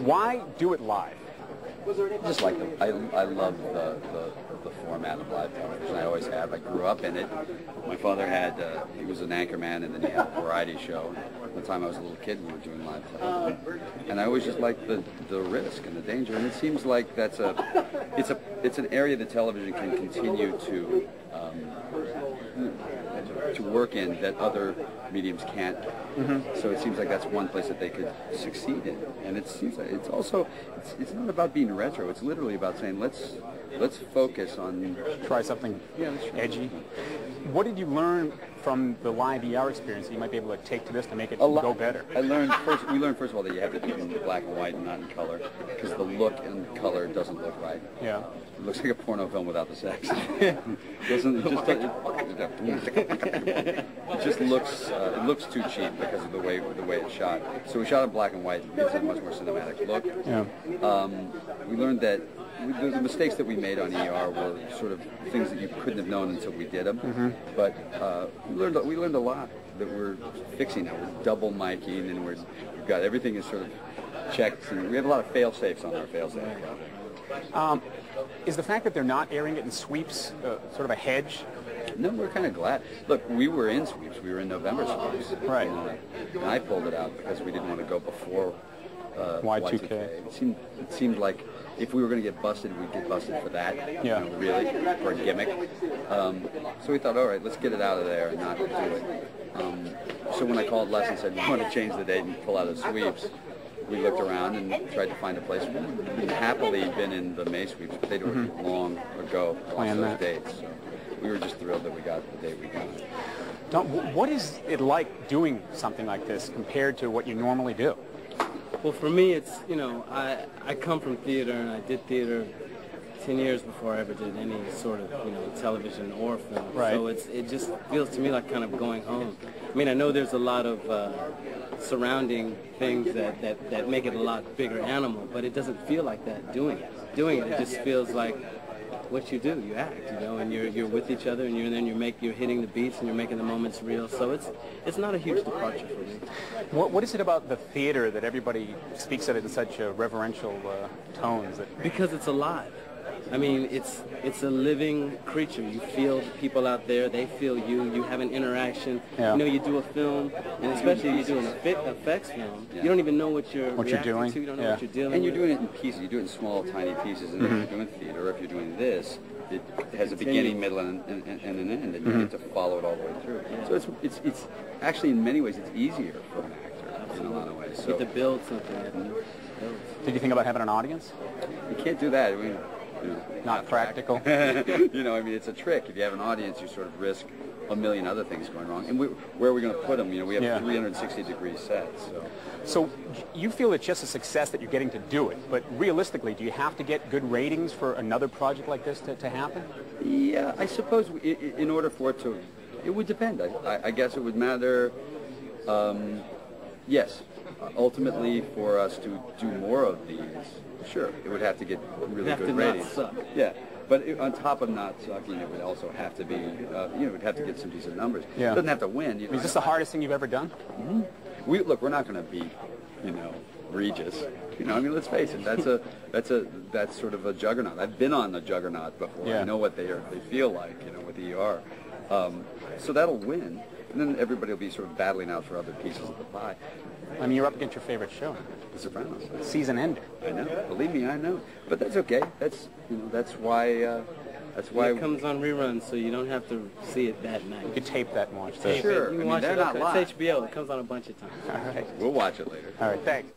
Why do it live? Just like I love the format of live television. I always have. I grew up in it. My father had, he was an anchor man, and then he had a variety show. By the time I was a little kid, we were doing live television. And I always just liked the risk and the danger. And it seems like it's an area that television can continue to work in that other mediums can't. So it seems like that's one place that they could succeed in. And it seems like it's also it's not about being retro. It's literally about saying let's focus on Try something edgy. What did you learn from the live ER experience that you might be able to take to this to make it go better? We learned first of all that you have to do it in black and white and not in color, because the look in color doesn't look right. Yeah. It looks like a porno film without the sex. It just looks too cheap because of the way it's shot. So we shot in black and white. It gives it a much more cinematic look. Yeah. We learned that the mistakes that we made on ER were sort of things that you couldn't have known until we did them. But we learned a lot that we're fixing now. We're double miking, and we've got everything is sort of checked, and we have a lot of fail safes on our fail safe project. Is the fact that they're not airing it in sweeps sort of a hedge? No, we're kind of glad. Look, we were in sweeps. We were in November sweeps. Right. And I pulled it out because we didn't want to go before Y2K. It seemed like if we were going to get busted, we'd get busted for that. Yeah. You know, really, for a gimmick. So we thought, all right, let's get it out of there and not do it. So when I called Les and said, we want to change the date and pull out of sweeps, we looked around and tried to find a place. We'd happily been in the May sweeps, but they'd already long ago lost those dates. So we were just thrilled that we got the date we got. Don, what is it like doing something like this compared to what you normally do? Well, for me, it's, you know, I come from theater, and I did theater 10 years before I ever did any sort of, you know, television or film. Right. So it just feels to me like kind of going home. I mean, I know there's a lot of surrounding things that make it a lot bigger animal, but it doesn't feel like that doing it. It just feels like what you do. You act, you know, and you're with each other, and you're hitting the beats, and you're making the moments real. So it's not a huge departure for me. What is it about the theater that everybody speaks of it in such reverential tones? Because it's alive. I mean, it's a living creature. You feel the people out there, they feel you. You have an interaction. Yeah. You know, you do a film, and especially if you do an effects film, you don't even know what you're doing. to. You don't know what you're dealing with. And you're doing it in pieces. You do it in small, tiny pieces. And if you're doing theater, or if you're doing this, it has a beginning, middle, and an end, and you get to follow it all the way through. Yeah. So it's actually, in many ways, it's easier for an actor in a lot of ways. So you get to build something. Did you think about having an audience? You can't do that. I mean, not practical. You know, I mean, it's a trick. If you have an audience, you sort of risk a million other things going wrong. And where are we going to put them? You know, we have 360-degree sets. So you feel it's just a success that you're getting to do it, but realistically, do you have to get good ratings for another project like this to happen? Yeah, I suppose in order for it to, it would depend. I guess it would matter. Yes, ultimately for us to do more of these, sure, it would have to get really good ratings. Not suck. Yeah, but on top of not sucking, it would also have to be, you know, it would have to get some decent numbers. Yeah. It doesn't have to win. You know, is this the hardest thing you've ever done? Look, we're not going to beat, you know, Regis. You know, I mean, let's face it. That's sort of a juggernaut. I've been on the juggernaut before. Yeah. I know what they feel like, you know, with ER. So that'll win, and then everybody will be sort of battling out for other pieces of the pie. I mean, you're up against your favorite show, The Sopranos. Season ender. I know. Believe me, I know. But that's okay. That's why. It comes on reruns, so you don't have to see it that night. You could tape that and watch Sure. You can watch they're it. not live. It's HBO. It comes on a bunch of times. All right. We'll watch it later. All right. Thanks.